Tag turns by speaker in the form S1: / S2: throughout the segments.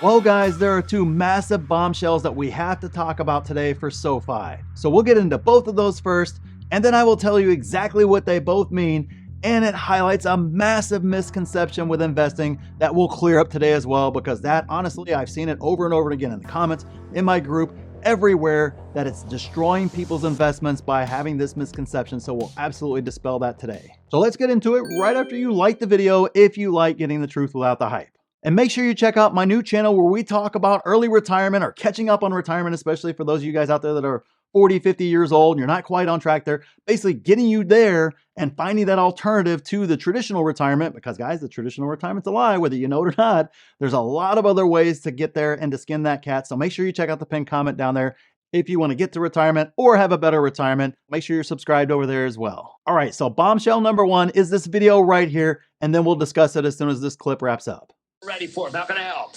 S1: Well, guys, there are two massive bombshells that we have to talk about today for SOFI. So we'll get into both of those first, and then I will tell you exactly what they both mean, and it highlights a massive misconception with investing that we'll clear up today as well, because that, honestly, I've seen it over and over again in the comments, in my group, everywhere, that it's destroying people's investments by having this misconception. So we'll absolutely dispel that today. So let's get into it right after you like the video, if you like getting the truth without the hype. And make sure you check out my new channel where we talk about early retirement or catching up on retirement, especially for those of you guys out there that are 40, 50 years old and you're not quite on track there, basically getting you there and finding that alternative to the traditional retirement, because guys, the traditional retirement's a lie, whether you know it or not. There's a lot of other ways to get there and to skin that cat. So make sure you check out the pinned comment down there. If you want to get to retirement or have a better retirement, make sure you're subscribed over there as well. All right, so bombshell number one is this video right here, and then we'll discuss it as soon as this clip wraps up.
S2: Ready for it. How can I help?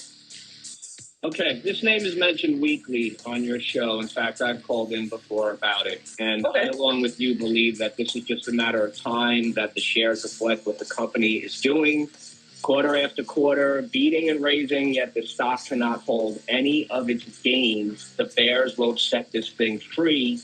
S3: Okay, this name is mentioned weekly on your show. In fact, I've called in before about it. And I, along with you, believe that this is just a matter of time, that the shares reflect what the company is doing, quarter after quarter, beating and raising, yet the stock cannot hold any of its gains. The bears won't set this thing free.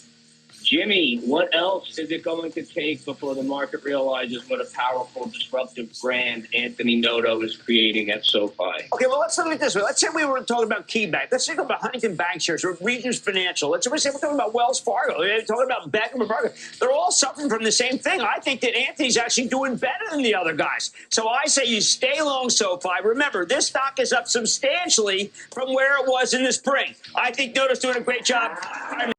S3: Jimmy, what else is it going to take before the market realizes what a powerful, disruptive brand Anthony Noto is creating at SoFi?
S2: Okay, well, let's look at it this way. Let's say we were talking about KeyBank. Let's think about Huntington Bank shares or Regions Financial. Let's say we're talking about Wells Fargo. We're talking about Bank of America. They're all suffering from the same thing. I think that Anthony's actually doing better than the other guys. So I say you stay long SoFi. Remember, this stock is up substantially from where it was in the spring. I think Noto's doing a great job.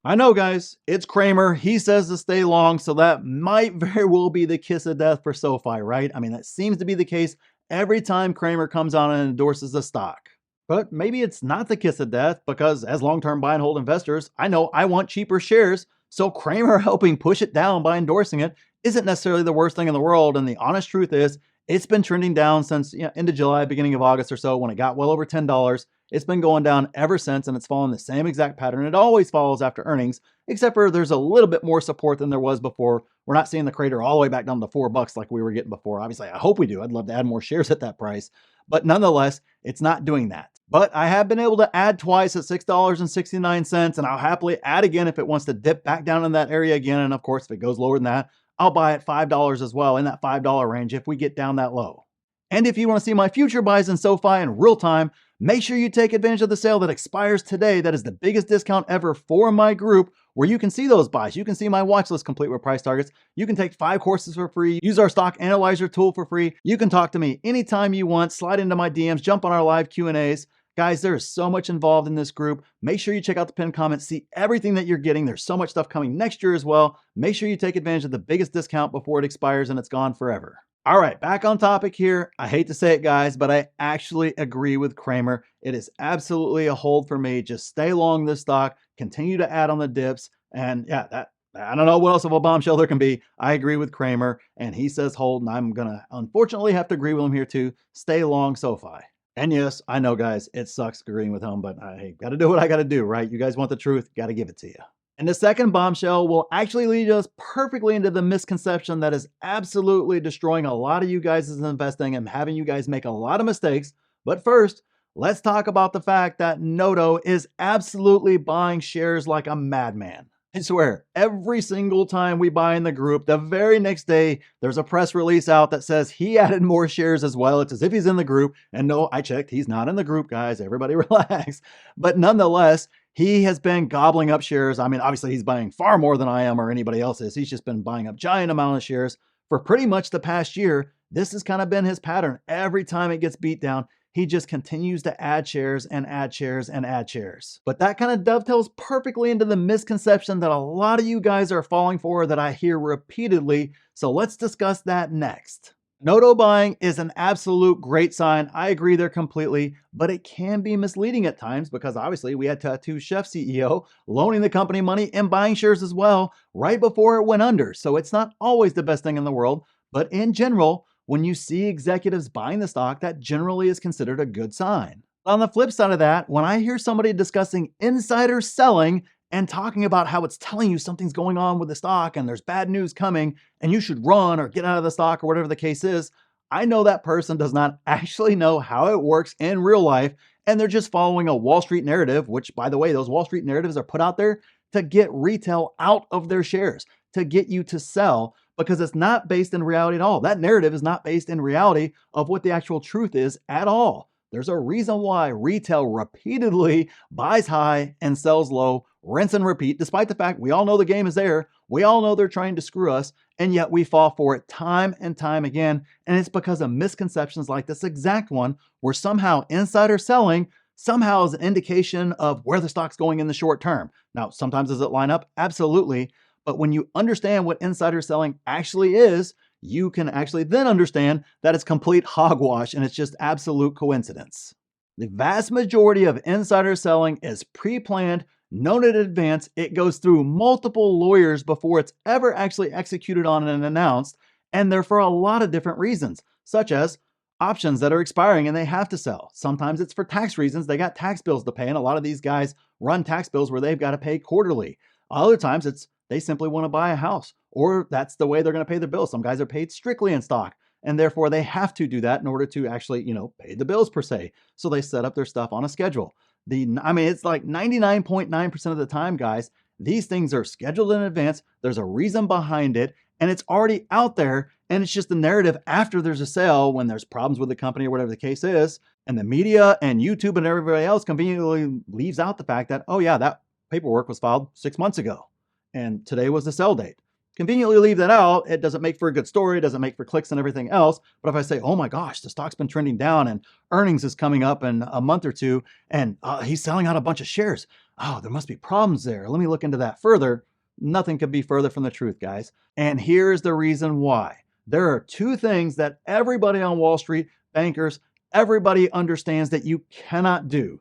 S1: I know, guys, it's Kramer. He says to stay long, so that might very well be the kiss of death for SoFi, right? I mean, that seems to be the case every time Kramer comes on and endorses a stock. But maybe it's not the kiss of death, because as long-term buy and hold investors, I know I want cheaper shares, so Kramer helping push it down by endorsing it isn't necessarily the worst thing in the world. And the honest truth is, it's been trending down since end of July, beginning of August or so, when it got well over $10. It's been going down ever since, and it's following the same exact pattern. It always follows after earnings, except for there's a little bit more support than there was before. We're not seeing the crater all the way back down to $4 like we were getting before. Obviously, I hope we do. I'd love to add more shares at that price. But nonetheless, it's not doing that. But I have been able to add twice at $6.69, and I'll happily add again if it wants to dip back down in that area again. And of course, if it goes lower than that, I'll buy at $5 as well, in that $5 range if we get down that low. And if you want to see my future buys in SoFi in real time, make sure you take advantage of the sale that expires today. That is the biggest discount ever for my group, where you can see those buys. You can see my watch list complete with price targets. You can take 5 courses for free, use our stock analyzer tool for free. You can talk to me anytime you want, slide into my DMs, jump on our live Q&As. Guys, there is so much involved in this group. Make sure you check out the pinned comment, see everything that you're getting. There's so much stuff coming next year as well. Make sure you take advantage of the biggest discount before it expires and it's gone forever. All right, back on topic here. I hate to say it, guys, but I actually agree with Kramer. It is absolutely a hold for me. Just stay long this stock, continue to add on the dips. And yeah, I don't know what else of a bombshell there can be. I agree with Kramer, and he says hold, and I'm going to unfortunately have to agree with him here too. Stay long SoFi. And yes, I know, guys, it sucks agreeing with him, but I got to do what I got to do, right? You guys want the truth, got to give it to you. And the second bombshell will actually lead us perfectly into the misconception that is absolutely destroying a lot of you guys' investing and having you guys make a lot of mistakes. But first, let's talk about the fact that Noto is absolutely buying shares like a madman. I swear, every single time we buy in the group, the very next day, there's a press release out that says he added more shares as well. It's as if he's in the group. And no, I checked, he's not in the group, guys. Everybody relax. But nonetheless, he has been gobbling up shares. I mean, obviously, he's buying far more than I am or anybody else is. He's just been buying up giant amount of shares for pretty much the past year. This has kind of been his pattern. Every time it gets beat down, he just continues to add shares and add shares and add shares. But that kind of dovetails perfectly into the misconception that a lot of you guys are falling for that I hear repeatedly. So let's discuss that next. Noto buying is an absolute great sign. I agree there completely, but it can be misleading at times because obviously we had Tattoo Chef CEO loaning the company money and buying shares as well right before it went under. So it's not always the best thing in the world, but in general, when you see executives buying the stock, that generally is considered a good sign. On the flip side of that, when I hear somebody discussing insider selling and talking about how it's telling you something's going on with the stock and there's bad news coming and you should run or get out of the stock or whatever the case is, I know that person does not actually know how it works in real life and they're just following a Wall Street narrative, which, by the way, those Wall Street narratives are put out there to get retail out of their shares, to get you to sell, because it's not based in reality at all. That narrative is not based in reality of what the actual truth is at all. There's a reason why retail repeatedly buys high and sells low, rinse and repeat, despite the fact we all know the game is there. We all know they're trying to screw us, and yet we fall for it time and time again. And it's because of misconceptions like this exact one, where somehow insider selling somehow is an indication of where the stock's going in the short term. Now, sometimes does it line up? Absolutely. But when you understand what insider selling actually is, you can actually then understand that it's complete hogwash and it's just absolute coincidence. The vast majority of insider selling is pre-planned, known in advance. It goes through multiple lawyers before it's ever actually executed on and announced, and they're for a lot of different reasons, such as options that are expiring and they have to sell. Sometimes it's for tax reasons. They got tax bills to pay, and a lot of these guys run tax bills where they've got to pay quarterly. Other times it's they simply want to buy a house, or that's the way they're going to pay their bills. Some guys are paid strictly in stock, and therefore they have to do that in order to actually, pay the bills per se. So they set up their stuff on a schedule. It's like 99.9% of the time, guys, these things are scheduled in advance. There's a reason behind it, and it's already out there. And it's just the narrative after there's a sale, when there's problems with the company or whatever the case is. And the media and YouTube and everybody else conveniently leaves out the fact that, oh yeah, that paperwork was filed 6 months ago, and today was the sell date. Conveniently leave that out. It doesn't make for a good story. It doesn't make for clicks and everything else. But if I say, oh my gosh, the stock's been trending down and earnings is coming up in a month or two, and he's selling out a bunch of shares. Oh, there must be problems there. Let me look into that further. Nothing could be further from the truth, guys. And here's the reason why. There are two things that everybody on Wall Street, bankers, everybody understands that you cannot do.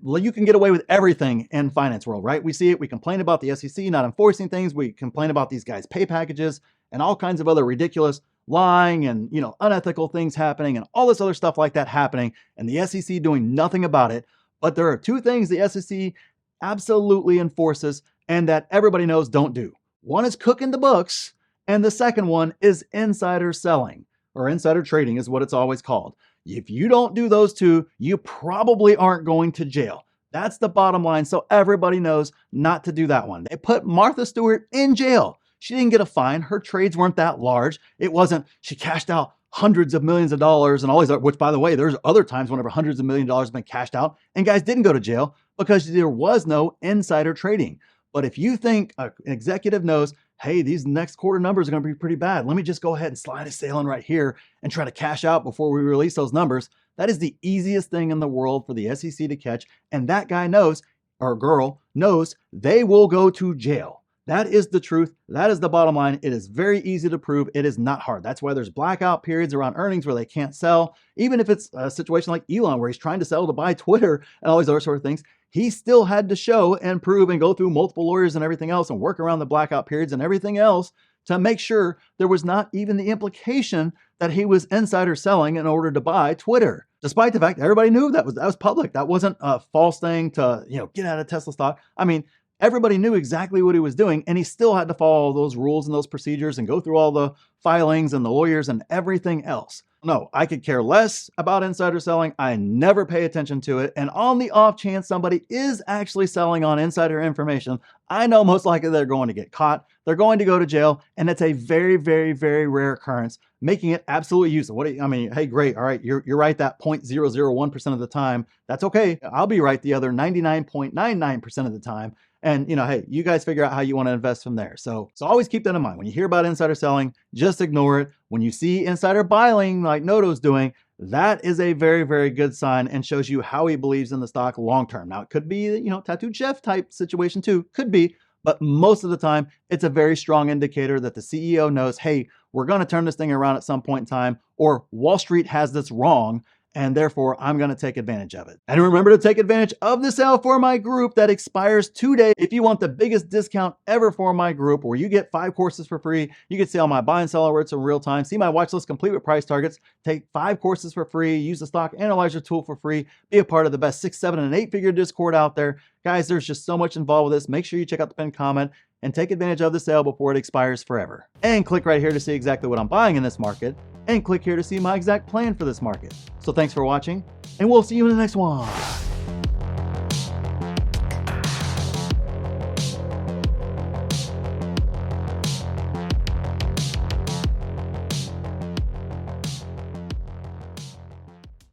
S1: You can get away with everything in finance world, right? We see it. We complain about the SEC not enforcing things. We complain about these guys' pay packages and all kinds of other ridiculous lying and, unethical things happening and all this other stuff like that happening, and the SEC doing nothing about it. But there are two things the SEC absolutely enforces and that everybody knows don't do. One is cooking the books, and the second one is insider selling, or insider trading is what it's always called. If you don't do those two, you probably aren't going to jail. That's the bottom line. So everybody knows not to do that one. They put Martha Stewart in jail. She didn't get a fine. Her trades weren't that large. It wasn't, she cashed out hundreds of millions of dollars and all these, which by the way, there's other times whenever hundreds of millions of dollars have been cashed out and guys didn't go to jail because there was no insider trading. But if you think an executive knows, hey, these next quarter numbers are going to be pretty bad, let me just go ahead and slide a sale in right here and try to cash out before we release those numbers. That is the easiest thing in the world for the SEC to catch. And that guy knows, or girl knows, they will go to jail. That is the truth. That is the bottom line. It is very easy to prove. It is not hard. That's why there's blackout periods around earnings where they can't sell. Even if it's a situation like Elon where he's trying to sell to buy Twitter and all these other sort of things, he still had to show and prove and go through multiple lawyers and everything else and work around the blackout periods and everything else to make sure there was not even the implication that he was insider selling in order to buy Twitter. Despite the fact that everybody knew that was public. That wasn't a false thing to, get out of Tesla stock. Everybody knew exactly what he was doing, and he still had to follow those rules and those procedures and go through all the filings and the lawyers and everything else. No, I could care less about insider selling. I never pay attention to it. And on the off chance somebody is actually selling on insider information, I know most likely they're going to get caught. They're going to go to jail. And it's a very, very, very rare occurrence, making it absolutely useless. Hey, great. All right. You're right that 0.001% of the time. That's okay. I'll be right the other 99.99% of the time. And, hey, you guys figure out how you want to invest from there. So always keep that in mind. When you hear about insider selling, just ignore it. When you see insider buying like Noto's doing, that is a very, very good sign and shows you how he believes in the stock long-term. Now, it could be, tattooed chef type situation too. Could be. But most of the time, it's a very strong indicator that the CEO knows, hey, we're going to turn this thing around at some point in time, or Wall Street has this wrong, and therefore I'm going to take advantage of it. And remember to take advantage of the sale for my group that expires today. If you want the biggest discount ever for my group, where you get 5 courses for free, you can see all my buy and sell alerts in real time, see my watch list complete with price targets, take 5 courses for free, use the stock analyzer tool for free, be a part of the best 6, 7, and 8-figure Discord out there. Guys, there's just so much involved with this. Make sure you check out the pinned comment and take advantage of the sale before it expires forever. And click right here to see exactly what I'm buying in this market. and click here to see my exact plan for this market. So thanks for watching, and we'll see you in the next one.